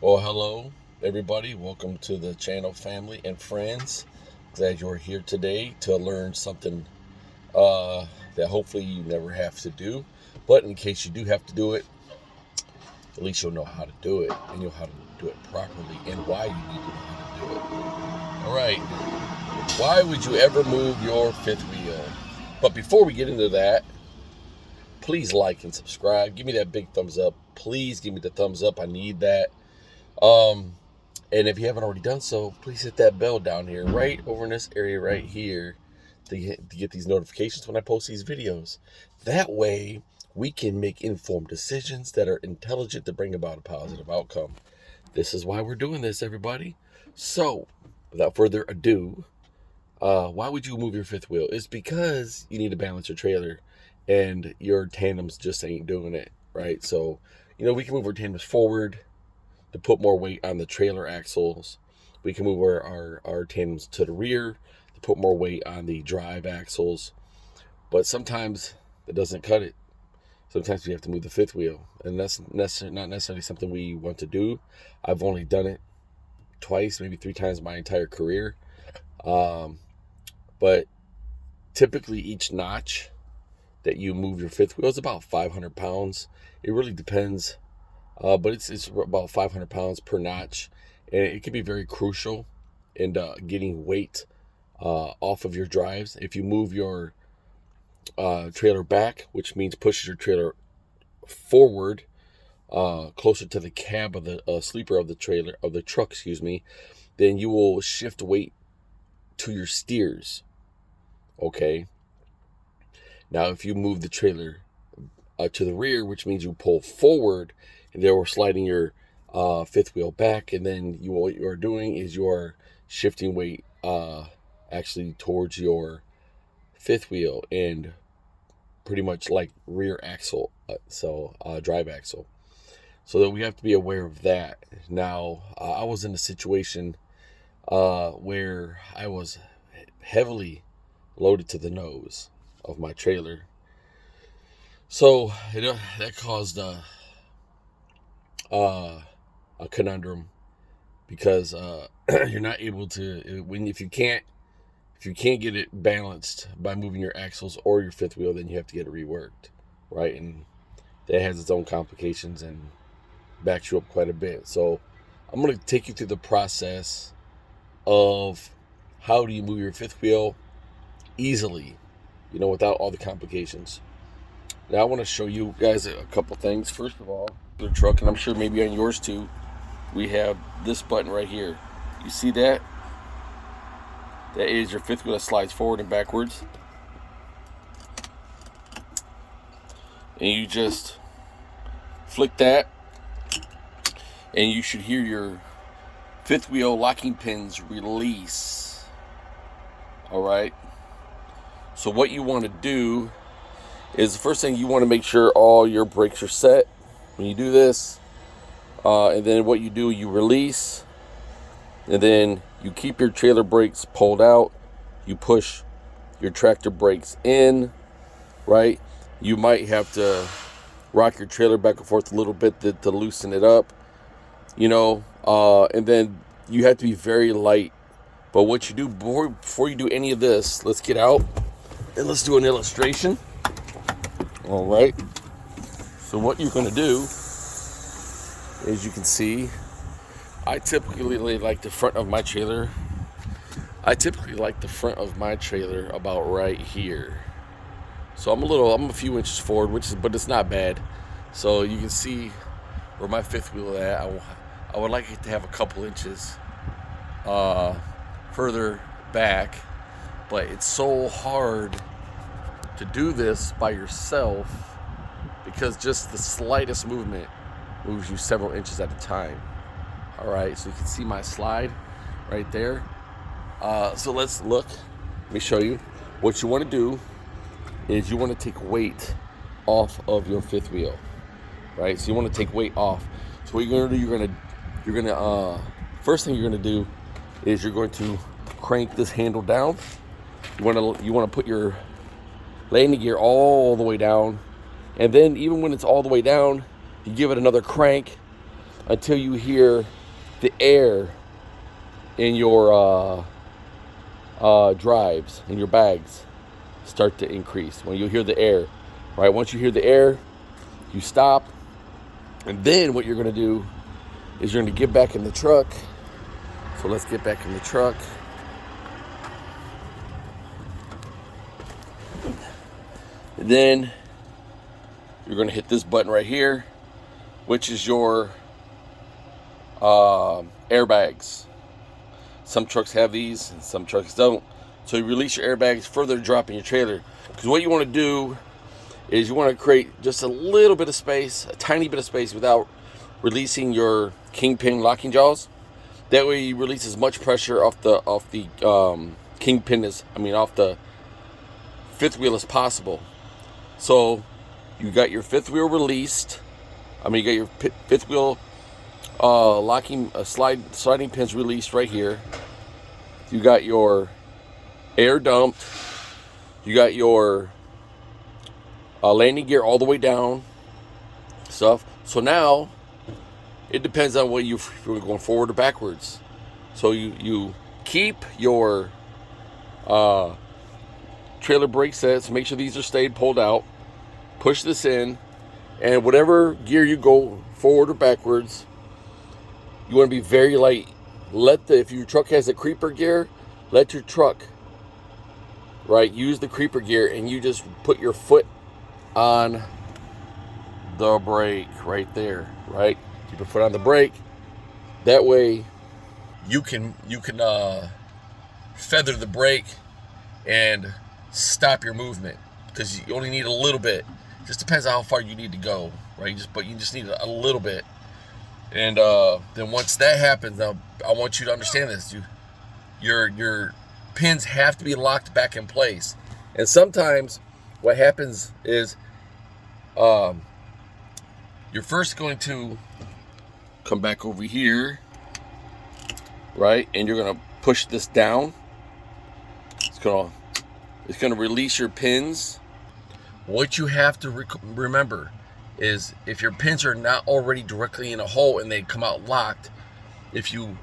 Well, hello, everybody. Welcome to the channel, family and friends. Glad you're here today to learn something that hopefully you never have to do. But in case you do have to do it, at least you'll know how to do it and you'll know how to do it properly and why you need to know how to do it. All right. Why would you ever move your fifth wheel? But before we get into that, please like and subscribe. Give me that big thumbs up. Please give me the thumbs up. I need that. Um, And if you haven't already done so, please hit that bell down here, right over in this area right here, to get these notifications when I post these videos. That way, we can make informed decisions that are intelligent to bring about a positive outcome. This is why we're doing this, everybody. So, without further ado, why would you move your fifth wheel? It's because you need to balance your trailer, and your tandems just ain't doing it, right? So, we can move our tandems forward to put more weight on the trailer axles. We can move our tandems to the rear to put more weight on the drive axles. But sometimes that doesn't cut it. Sometimes we have to move the fifth wheel, and that's not necessarily something we want to do. I've only done it twice, maybe 3 times my entire career. But typically each notch that you move your fifth wheel is about 500 pounds. It really depends, but it's about 500 pounds per notch, and it can be very crucial in getting weight off of your drives. If you move your trailer back, which means pushes your trailer forward, closer to the cab of the sleeper of the truck, then you will shift weight to your steers. Okay. Now, if you move the trailer to the rear, which means you pull forward, and then we're sliding your fifth wheel back, and then what you're doing is you're shifting weight actually towards your fifth wheel and pretty much like rear axle, drive axle. So that we have to be aware of that. Now, I was in a situation where I was heavily loaded to the nose of my trailer. So that caused a conundrum, because you're not able to, if you can't get it balanced by moving your axles or your fifth wheel, then you have to get it reworked, right? And that has its own complications and backs you up quite a bit. So I'm going to take you through the process of how do you move your fifth wheel easily, without all the complications. Now I want to show you guys a couple things. First of all, the truck, and I'm sure maybe on yours too, we have this button right here. You see that? That is your fifth wheel that slides forward and backwards. And you just flick that, and you should hear your fifth wheel locking pins release. All right. So what you want to do is, the first thing, you want to make sure all your brakes are set when you do this. And then what you do, you release, and then you keep your trailer brakes pulled out. You push your tractor brakes in, right? You might have to rock your trailer back and forth a little bit to loosen it up, and then you have to be very light. But what you do before you do any of this, let's get out and let's do an illustration. All right. So what you're going to do, as you can see, I typically like the front of my trailer. About right here. So I'm a few inches forward, but it's not bad. So you can see where my fifth wheel is at. I would like it to have a couple inches further back, but it's so hard to do this by yourself, because just the slightest movement moves you several inches at a time. All right, so you can see my slide right there. So let's look. Let me show you. What you want to do is you want to take weight off of your fifth wheel, right? So you want to take weight off. So what you're going to do, you're going to first thing you're going to do is you're going to crank this handle down. You want to put your landing gear all the way down, and then even when it's all the way down, you give it another crank, until you hear the air in your drives, in your bags, start to increase. When you hear the air, right? Once you hear the air, you stop. And then what you're going to do is you're going to get back in the truck. So let's get back in the truck. And then you're going to hit this button right here, which is your airbags. Some trucks have these and some trucks don't. So you release your airbags, further drop in your trailer. Because what you want to do is you want to create just a little bit of space, a tiny bit of space, without releasing your kingpin locking jaws. That way you release as much pressure off the kingpin off the fifth wheel as possible. So you got your fifth wheel released. You got your fifth wheel locking sliding pins released right here. You got your air dumped. You got your landing gear all the way down. Stuff. So now it depends on what if you're going forward or backwards. So you keep your trailer brake sets. Make sure these are stayed pulled out. Push this in, and whatever gear you go forward or backwards, you want to be very light. If your truck has a creeper gear, let your truck use the creeper gear, and you just put your foot on the brake right there. Right, keep your foot on the brake. That way, you can feather the brake and stop your movement, because you only need a little bit. Just depends on how far you need to go, right? But you just need a little bit. And then once that happens, now I want you to understand this: your pins have to be locked back in place. And sometimes what happens is you're first going to come back over here, right? And you're gonna push this down. It's gonna release your pins. What you have to remember is, if your pins are not already directly in a hole and they come out locked, if you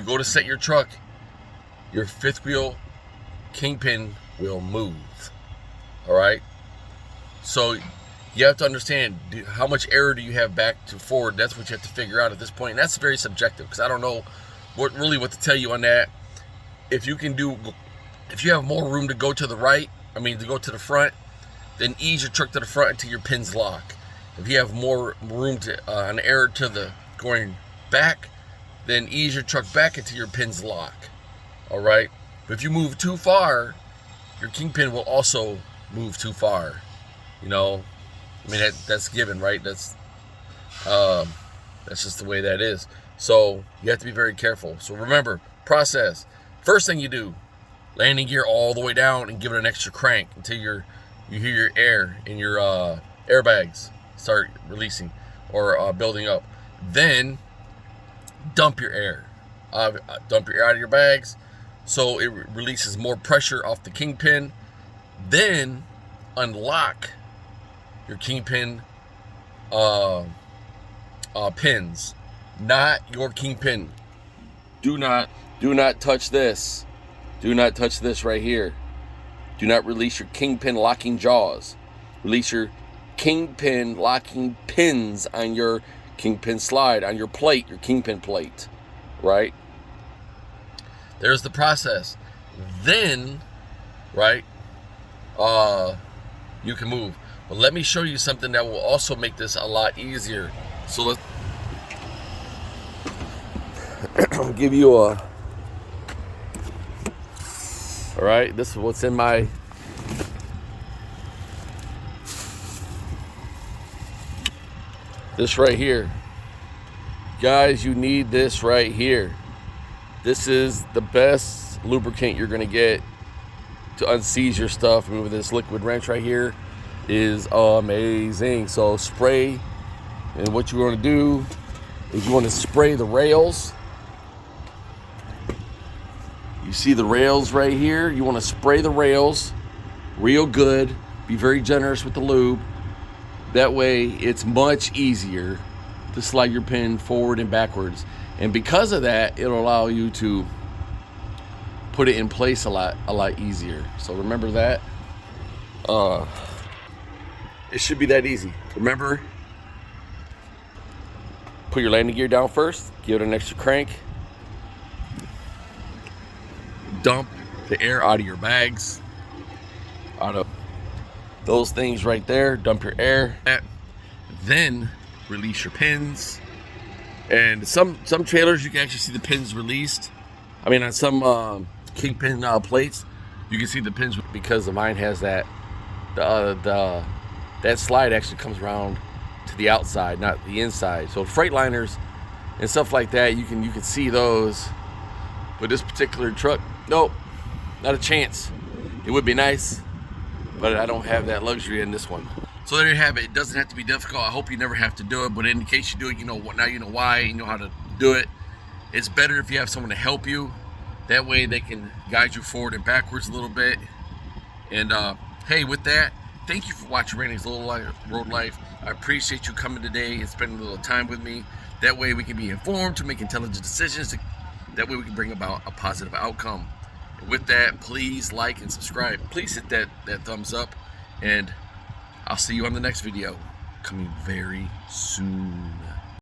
go to set your truck, your fifth wheel kingpin will move. All right. So you have to understand how much error do you have back to forward. That's what you have to figure out at this point. And that's very subjective, because I don't know what to tell you on that. If you have more room to go to the right, to go to the front, then ease your truck to the front until your pins lock. If you have more room to an error to the going back, then ease your truck back until your pins lock. All right. But if you move too far, your kingpin will also move too far. That's given, right? That's just the way that is. So you have to be very careful. So remember, process. First thing you do, landing gear all the way down and give it an extra crank until you hear your air in your airbags start releasing or building up. Then dump your air. Dump your air out of your bags so it releases more pressure off the kingpin. Then unlock your kingpin pins, not your kingpin. Do not touch this. Do not touch this right here. Do not release your kingpin locking jaws. Release your kingpin locking pins on your kingpin slide, on your plate, your kingpin plate, right? There's the process. Then, right, you can move. But let me show you something that will also make this a lot easier. So let's give you all right, this is what's in my this right here. Guys, you need this right here. This is the best lubricant you're gonna get to unseize your stuff. Remember, this liquid wrench right here is amazing. So spray, and what you want to do is you want to spray the rails. You see the rails right here? You want to spray the rails real good. Be very generous with the lube. That way it's much easier to slide your pin forward and backwards. And because of that, it'll allow you to put it in place a lot easier. So remember that. It should be that easy. Remember, put your landing gear down first, give it an extra crank, dump the air out of your bags, out of those things right there, dump your air, then release your pins. And some trailers you can actually see the pins released. I mean, on some kingpin plates, you can see the pins because the mine has that. That slide actually comes around to the outside, not the inside. So Freightliners and stuff like that, you can see those. But this particular truck, nope, not a chance. It would be nice, but I don't have that luxury in this one. So there you have it. It doesn't have to be difficult. I hope you never have to do it, but in case you do it, you know what, now you know why, you know how to do it. It's better if you have someone to help you. That way they can guide you forward and backwards a little bit. And hey, with that, thank you for watching Randy's Little Road Life. I appreciate you coming today and spending a little time with me. That way we can be informed to make intelligent decisions. That way we can bring about a positive outcome. And with that, please like and subscribe. Please hit that thumbs up. And I'll see you on the next video, coming very soon.